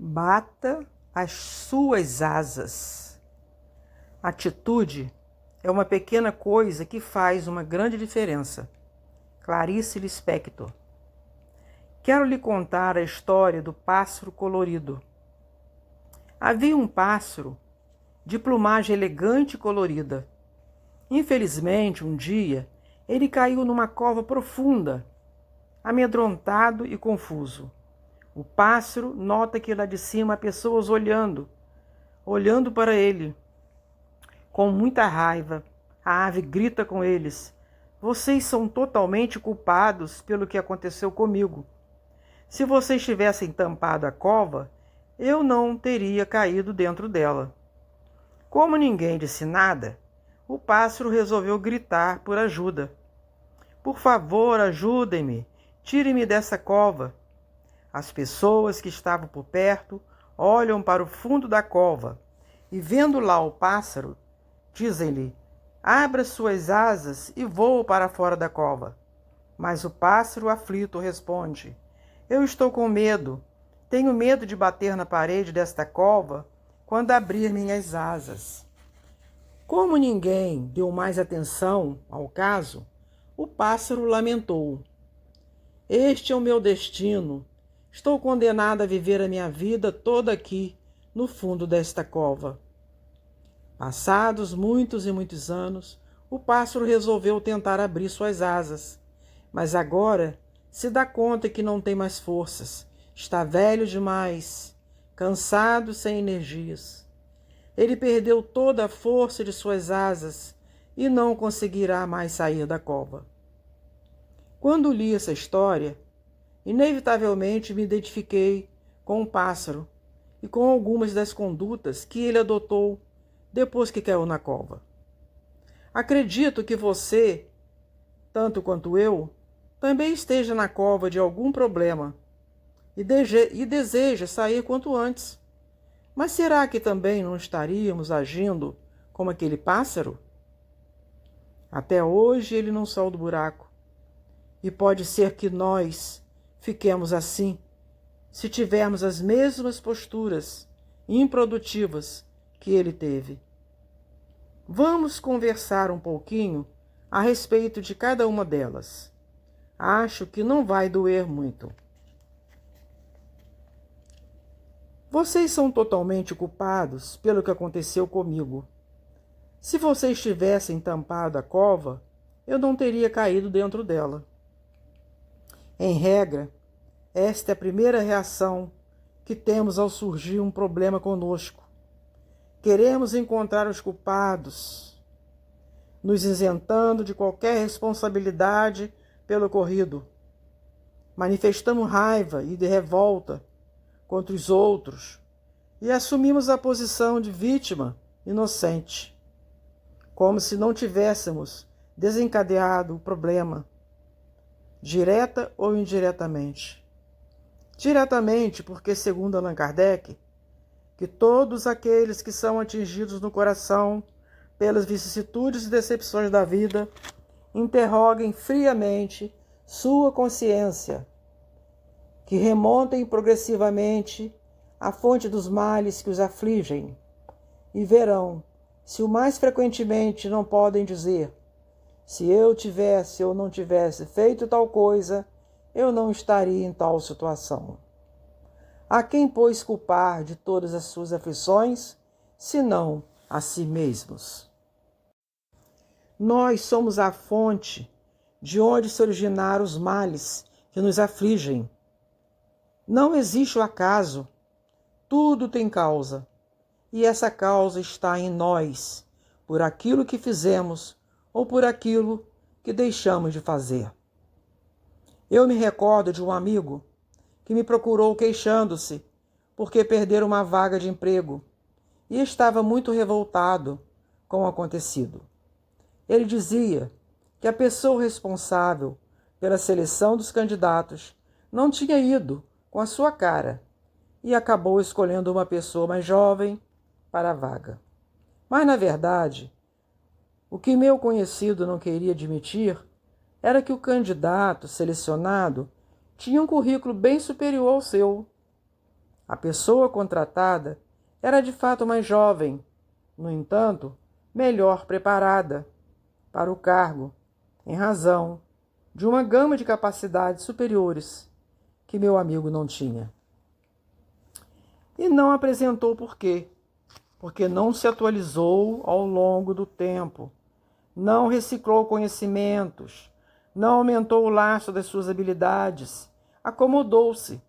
Bata as suas asas. Atitude é uma pequena coisa que faz uma grande diferença. Clarice Lispector. Quero lhe contar a história do pássaro colorido. Havia um pássaro de plumagem elegante e colorida. Infelizmente, um dia, ele caiu numa cova profunda, amedrontado e confuso. O pássaro nota que lá de cima há pessoas olhando para ele. Com muita raiva, a ave grita com eles: "Vocês são totalmente culpados pelo que aconteceu comigo. Se vocês tivessem tampado a cova, eu não teria caído dentro dela." Como ninguém disse nada, o pássaro resolveu gritar por ajuda. "Por favor, ajudem-me, tirem-me dessa cova." As pessoas que estavam por perto olham para o fundo da cova e, vendo lá o pássaro, dizem-lhe: "Abra suas asas e voe para fora da cova." Mas o pássaro, aflito, responde: "Eu estou com medo. Tenho medo de bater na parede desta cova quando abrir minhas asas." Como ninguém deu mais atenção ao caso, o pássaro lamentou: "Este é o meu destino. Estou condenado a viver a minha vida toda aqui, no fundo desta cova." Passados muitos e muitos anos, o pássaro resolveu tentar abrir suas asas, mas agora se dá conta que não tem mais forças, está velho demais, cansado, sem energias. Ele perdeu toda a força de suas asas e não conseguirá mais sair da cova. Quando li essa história, inevitavelmente me identifiquei com o pássaro e com algumas das condutas que ele adotou depois que caiu na cova. Acredito que você, tanto quanto eu, também esteja na cova de algum problema e deseja sair quanto antes. Mas será que também não estaríamos agindo como aquele pássaro? Até hoje ele não saiu do buraco. E pode ser que nós fiquemos assim, se tivermos as mesmas posturas improdutivas que ele teve. Vamos conversar um pouquinho a respeito de cada uma delas. Acho que não vai doer muito. Vocês são totalmente culpados pelo que aconteceu comigo. Se vocês tivessem tampado a cova, eu não teria caído dentro dela. Em regra, esta é a primeira reação que temos ao surgir um problema conosco. Queremos encontrar os culpados, nos isentando de qualquer responsabilidade pelo ocorrido. Manifestamos raiva e de revolta contra os outros e assumimos a posição de vítima inocente, como se não tivéssemos desencadeado o problema, direta ou indiretamente. Diretamente, porque, segundo Allan Kardec, que todos aqueles que são atingidos no coração pelas vicissitudes e decepções da vida interroguem friamente sua consciência, que remontem progressivamente à fonte dos males que os afligem, e verão se o mais frequentemente não podem dizer: "Se eu tivesse ou não tivesse feito tal coisa, eu não estaria em tal situação." A quem, pois, culpar de todas as suas aflições, senão a si mesmos? Nós somos a fonte de onde se originaram os males que nos afligem. Não existe o acaso, tudo tem causa, e essa causa está em nós, por aquilo que fizemos ou por aquilo que deixamos de fazer. Eu me recordo de um amigo que me procurou queixando-se porque perdera uma vaga de emprego e estava muito revoltado com o acontecido. Ele dizia que a pessoa responsável pela seleção dos candidatos não tinha ido com a sua cara e acabou escolhendo uma pessoa mais jovem para a vaga. Mas, na verdade, o que meu conhecido não queria admitir era que o candidato selecionado tinha um currículo bem superior ao seu. A pessoa contratada era de fato mais jovem, no entanto, melhor preparada para o cargo, em razão de uma gama de capacidades superiores que meu amigo não tinha. E não apresentou por quê? Porque não se atualizou ao longo do tempo, não reciclou conhecimentos, não aumentou o laço das suas habilidades, acomodou-se.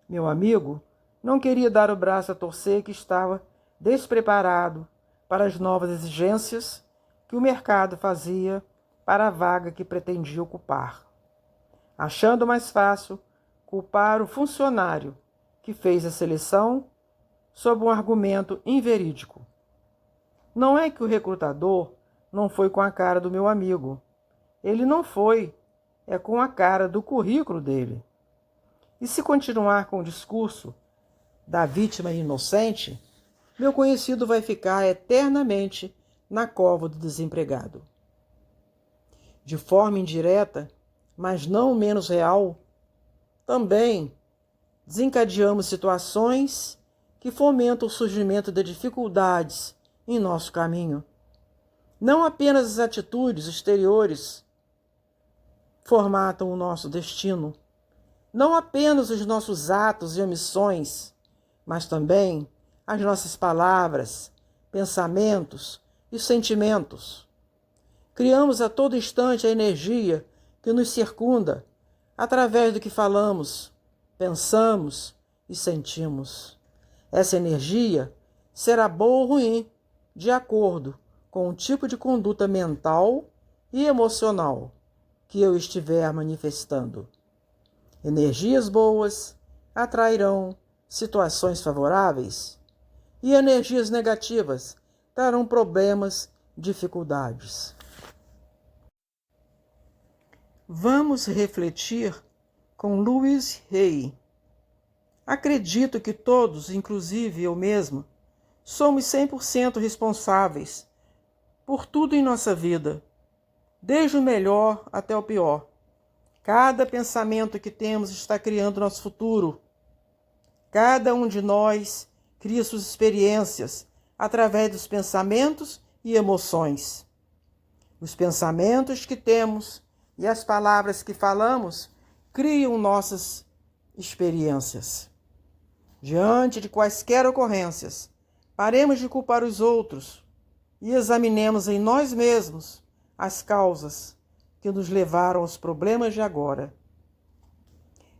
Meu amigo não queria dar o braço a torcer, que estava despreparado para as novas exigências que o mercado fazia para a vaga que pretendia ocupar, achando mais fácil culpar o funcionário que fez a seleção sob um argumento inverídico. Não é que o recrutador não foi com a cara do meu amigo. Ele não foi, é com a cara do currículo dele. E se continuar com o discurso da vítima inocente, meu conhecido vai ficar eternamente na cova do desempregado. De forma indireta, mas não menos real, também desencadeamos situações que fomentam o surgimento de dificuldades em nosso caminho. Não apenas as atitudes exteriores formatam o nosso destino, não apenas os nossos atos e omissões, mas também as nossas palavras, pensamentos e sentimentos. Criamos a todo instante a energia que nos circunda através do que falamos, pensamos e sentimos. Essa energia será boa ou ruim, de acordo com o tipo de conduta mental e emocional que eu estiver manifestando. Energias boas atrairão situações favoráveis e energias negativas trarão problemas, dificuldades. Vamos refletir com Louis Hay. Acredito que todos, inclusive eu mesmo, somos 100% responsáveis por tudo em nossa vida, desde o melhor até o pior. Cada pensamento que temos está criando nosso futuro. Cada um de nós cria suas experiências através dos pensamentos e emoções. Os pensamentos que temos e as palavras que falamos criam nossas experiências. Diante de quaisquer ocorrências, paremos de culpar os outros e examinemos em nós mesmos as causas que nos levaram aos problemas de agora.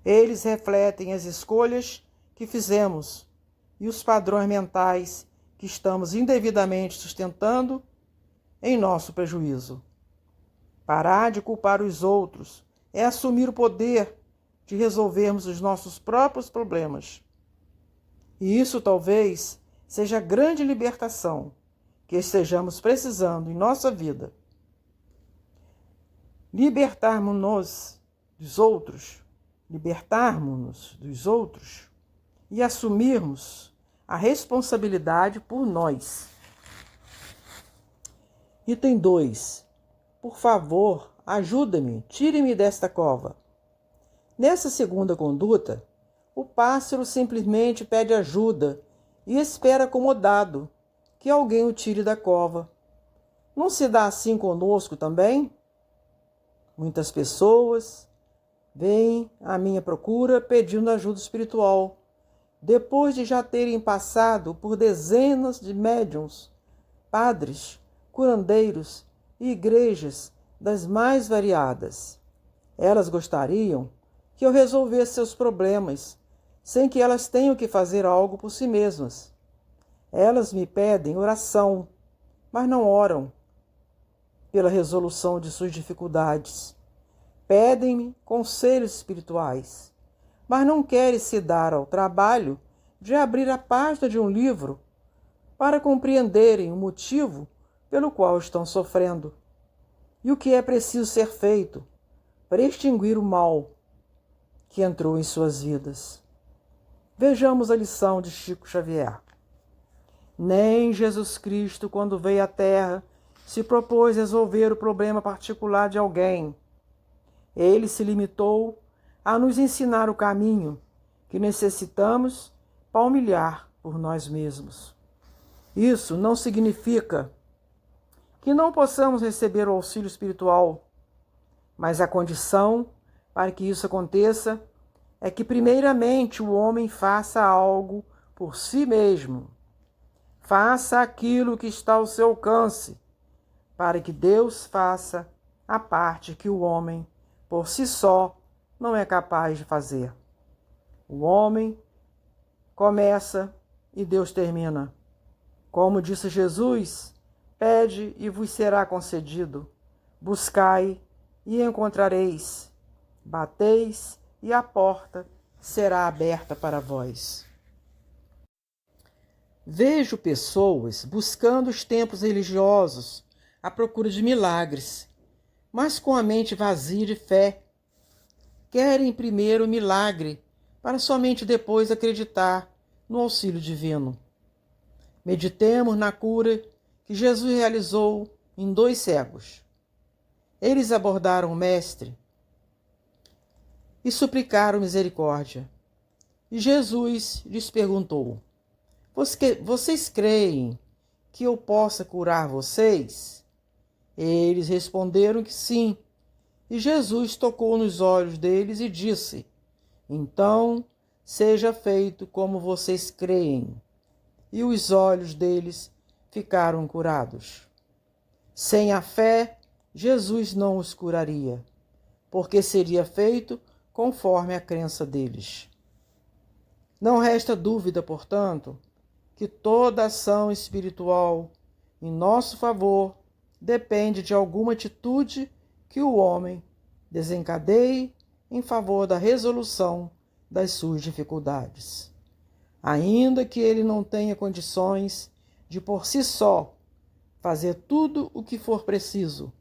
Eles refletem as escolhas que fizemos e os padrões mentais que estamos indevidamente sustentando em nosso prejuízo. Parar de culpar os outros é assumir o poder de resolvermos os nossos próprios problemas. E isso talvez seja a grande libertação que estejamos precisando em nossa vida. Libertarmos-nos dos outros e assumirmos a responsabilidade por nós. Item 2. Por favor, ajuda-me, tire-me desta cova. Nessa segunda conduta, o pássaro simplesmente pede ajuda e espera acomodado que alguém o tire da cova. Não se dá assim conosco também? Muitas pessoas vêm à minha procura pedindo ajuda espiritual, depois de já terem passado por dezenas de médiuns, padres, curandeiros e igrejas das mais variadas. Elas gostariam que eu resolvesse seus problemas, sem que elas tenham que fazer algo por si mesmas. Elas me pedem oração, mas não oram pela resolução de suas dificuldades. Pedem-me conselhos espirituais, mas não querem se dar ao trabalho de abrir a página de um livro para compreenderem o motivo pelo qual estão sofrendo e o que é preciso ser feito para extinguir o mal que entrou em suas vidas. Vejamos a lição de Chico Xavier. Nem Jesus Cristo, quando veio à Terra, se propôs resolver o problema particular de alguém. Ele se limitou a nos ensinar o caminho que necessitamos palmilhar por nós mesmos. Isso não significa que não possamos receber o auxílio espiritual, mas a condição para que isso aconteça é que primeiramente o homem faça algo por si mesmo. Faça aquilo que está ao seu alcance, para que Deus faça a parte que o homem, por si só, não é capaz de fazer. O homem começa e Deus termina. Como disse Jesus, pede e vos será concedido. Buscai e encontrareis. Bateis e a porta será aberta para vós. Vejo pessoas buscando os templos religiosos à procura de milagres, mas com a mente vazia de fé. Querem primeiro o milagre, para somente depois acreditar no auxílio divino. Meditemos na cura que Jesus realizou em 2 cegos. Eles abordaram o Mestre e suplicaram misericórdia. E Jesus lhes perguntou: vocês creem que eu possa curar vocês? Eles responderam que sim. E Jesus tocou nos olhos deles e disse: então, seja feito como vocês creem. E os olhos deles ficaram curados. Sem a fé, Jesus não os curaria, porque seria feito conforme a crença deles. Não resta dúvida, portanto, que toda ação espiritual em nosso favor depende de alguma atitude que o homem desencadeie em favor da resolução das suas dificuldades. Ainda que ele não tenha condições de por si só fazer tudo o que for preciso,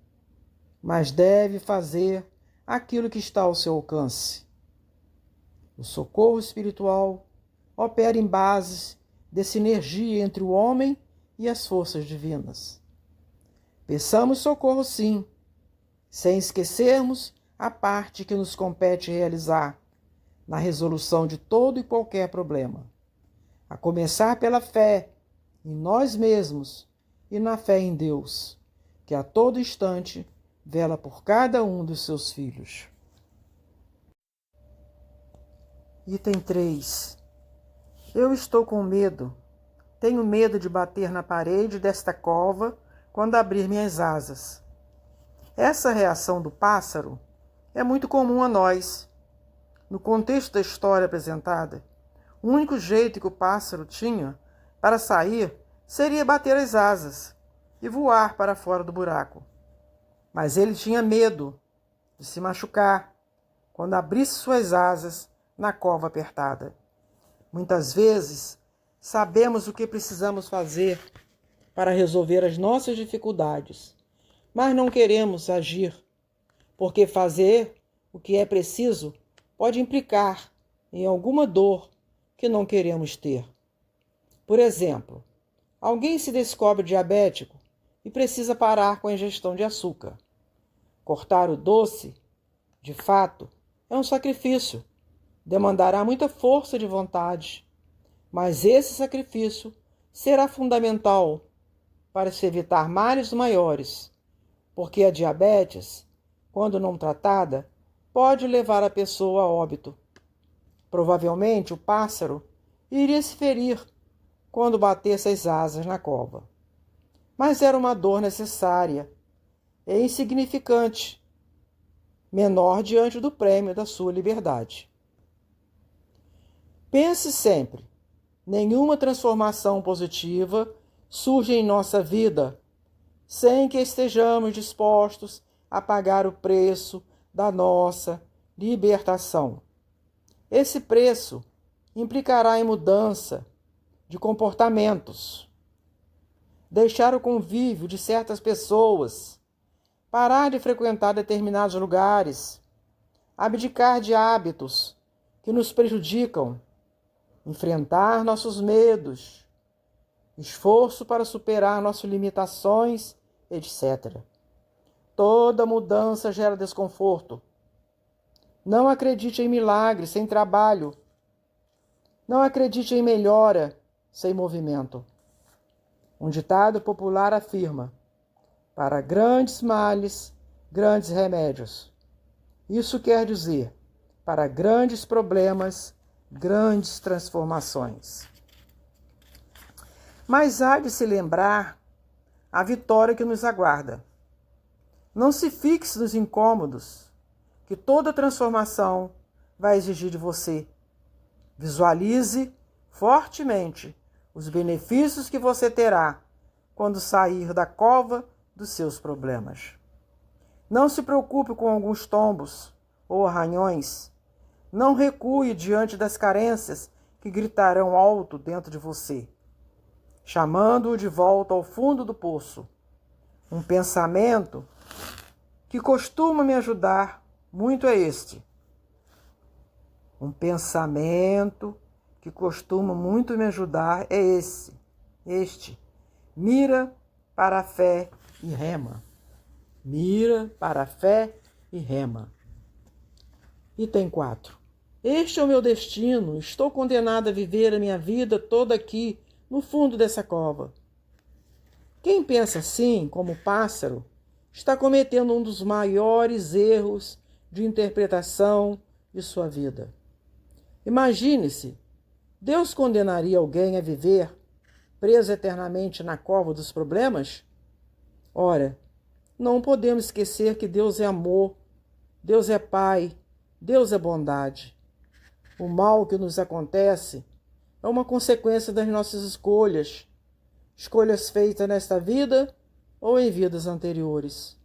mas deve fazer aquilo que está ao seu alcance. O socorro espiritual opera em bases de sinergia entre o homem e as forças divinas. Peçamos socorro, sim, sem esquecermos a parte que nos compete realizar na resolução de todo e qualquer problema, a começar pela fé em nós mesmos e na fé em Deus, que a todo instante vela por cada um dos seus filhos. Item 3. Eu estou com medo. Tenho medo de bater na parede desta cova quando abrir minhas asas. Essa reação do pássaro é muito comum a nós. No contexto da história apresentada, o único jeito que o pássaro tinha para sair seria bater as asas e voar para fora do buraco. Mas ele tinha medo de se machucar quando abrisse suas asas na cova apertada. Muitas vezes, sabemos o que precisamos fazer para resolver as nossas dificuldades, mas não queremos agir, porque fazer o que é preciso pode implicar em alguma dor que não queremos ter. Por exemplo, alguém se descobre diabético e precisa parar com a ingestão de açúcar. Cortar o doce, de fato, é um sacrifício. Demandará muita força de vontade, mas esse sacrifício será fundamental para se evitar males maiores, porque a diabetes, quando não tratada, pode levar a pessoa a óbito. Provavelmente o pássaro iria se ferir quando batesse as asas na cova. Mas era uma dor necessária e insignificante, menor diante do prêmio da sua liberdade. Pense sempre, nenhuma transformação positiva surge em nossa vida sem que estejamos dispostos a pagar o preço da nossa libertação. Esse preço implicará em mudança de comportamentos, deixar o convívio de certas pessoas, parar de frequentar determinados lugares, abdicar de hábitos que nos prejudicam, enfrentar nossos medos, esforço para superar nossas limitações, etc. Toda mudança gera desconforto. Não acredite em milagres sem trabalho. Não acredite em melhora sem movimento. Um ditado popular afirma: para grandes males, grandes remédios. Isso quer dizer, para grandes problemas, grandes transformações. Mas há de se lembrar a vitória que nos aguarda. Não se fixe nos incômodos, que toda transformação vai exigir de você. Visualize fortemente os benefícios que você terá quando sair da cova dos seus problemas. Não se preocupe com alguns tombos ou arranhões. Não recue diante das carências que gritarão alto dentro de você, chamando-o de volta ao fundo do poço. Um pensamento que costuma me ajudar muito é este. Um pensamento que costuma muito me ajudar é este. Mira para a fé e rema. Mira para a fé e rema. Item 4. Este é o meu destino. Estou condenado a viver a minha vida toda aqui, no fundo dessa cova. Quem pensa assim, como pássaro, está cometendo um dos maiores erros de interpretação de sua vida. Imagine-se, Deus condenaria alguém a viver preso eternamente na cova dos problemas? Ora, não podemos esquecer que Deus é amor, Deus é Pai, Deus é bondade. O mal que nos acontece é uma consequência das nossas escolhas feitas nesta vida ou em vidas anteriores.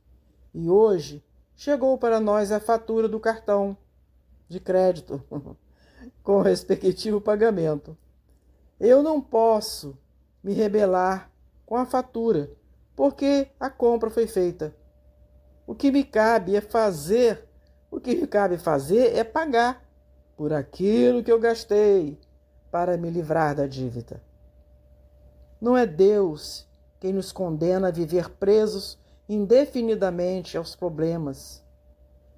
E hoje chegou para nós a fatura do cartão de crédito, com o respectivo pagamento. Eu não posso me rebelar com a fatura, porque a compra foi feita. O que me cabe fazer é pagar por aquilo que eu gastei para me livrar da dívida. Não é Deus quem nos condena a viver presos indefinidamente aos problemas.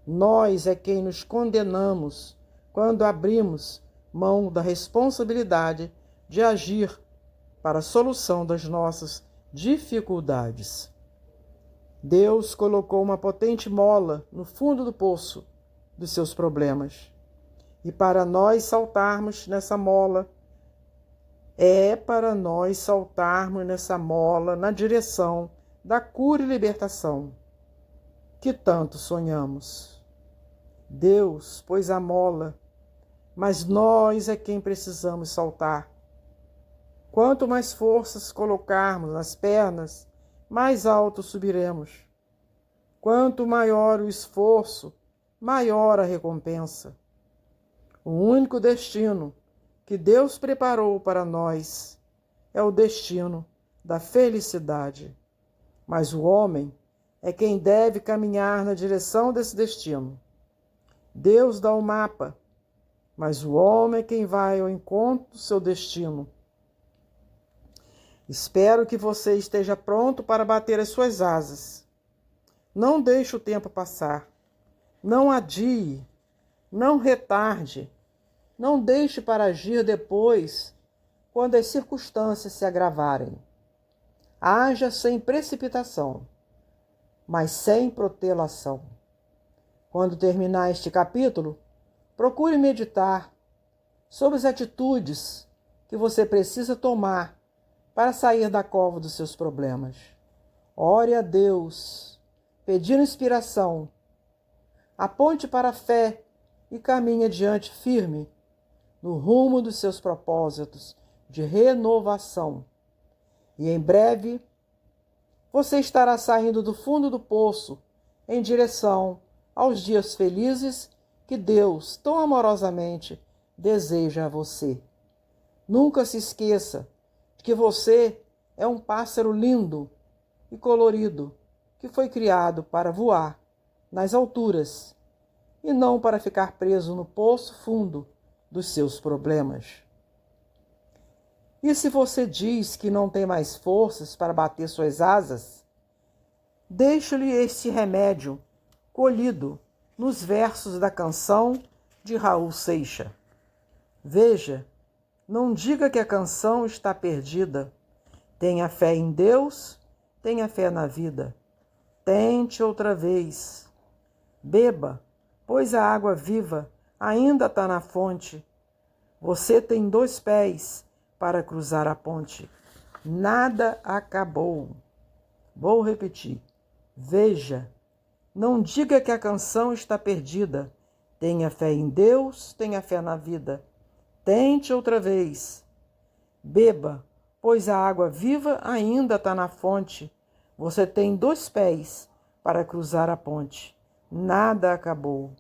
Nós é quem nos condenamos quando abrimos mão da responsabilidade de agir para a solução das nossas dificuldades. Deus colocou uma potente mola no fundo do poço dos seus problemas. E para nós saltarmos nessa mola, na direção da cura e libertação que tanto sonhamos. Deus pôs a mola, mas nós é quem precisamos saltar. Quanto mais forças colocarmos nas pernas, mais alto subiremos. Quanto maior o esforço, maior a recompensa. O único destino que Deus preparou para nós é o destino da felicidade. Mas o homem é quem deve caminhar na direção desse destino. Deus dá o mapa, mas o homem é quem vai ao encontro do seu destino. Espero que você esteja pronto para bater as suas asas. Não deixe o tempo passar. Não adie, não retarde. Não deixe para agir depois, quando as circunstâncias se agravarem. Haja sem precipitação, mas sem protelação. Quando terminar este capítulo, procure meditar sobre as atitudes que você precisa tomar para sair da cova dos seus problemas. Ore a Deus, pedindo inspiração. Aponte para a fé e caminhe adiante firme no rumo dos seus propósitos de renovação. E em breve, você estará saindo do fundo do poço em direção aos dias felizes que Deus tão amorosamente deseja a você. Nunca se esqueça de que você é um pássaro lindo e colorido que foi criado para voar nas alturas e não para ficar preso no poço fundo dos seus problemas. E se você diz que não tem mais forças para bater suas asas, deixe-lhe este remédio colhido nos versos da canção de Raul Seixas. Veja Não diga que a canção está perdida. Tenha fé em Deus, tenha fé na vida. Tente outra vez. Beba, pois a água viva ainda está na fonte. Você tem 2 pés para cruzar a ponte. Nada acabou. Vou repetir. Veja, não diga que a canção está perdida. Tenha fé em Deus, tenha fé na vida. Tente outra vez. Beba, pois a água viva ainda está na fonte. Você tem 2 pés para cruzar a ponte. Nada acabou.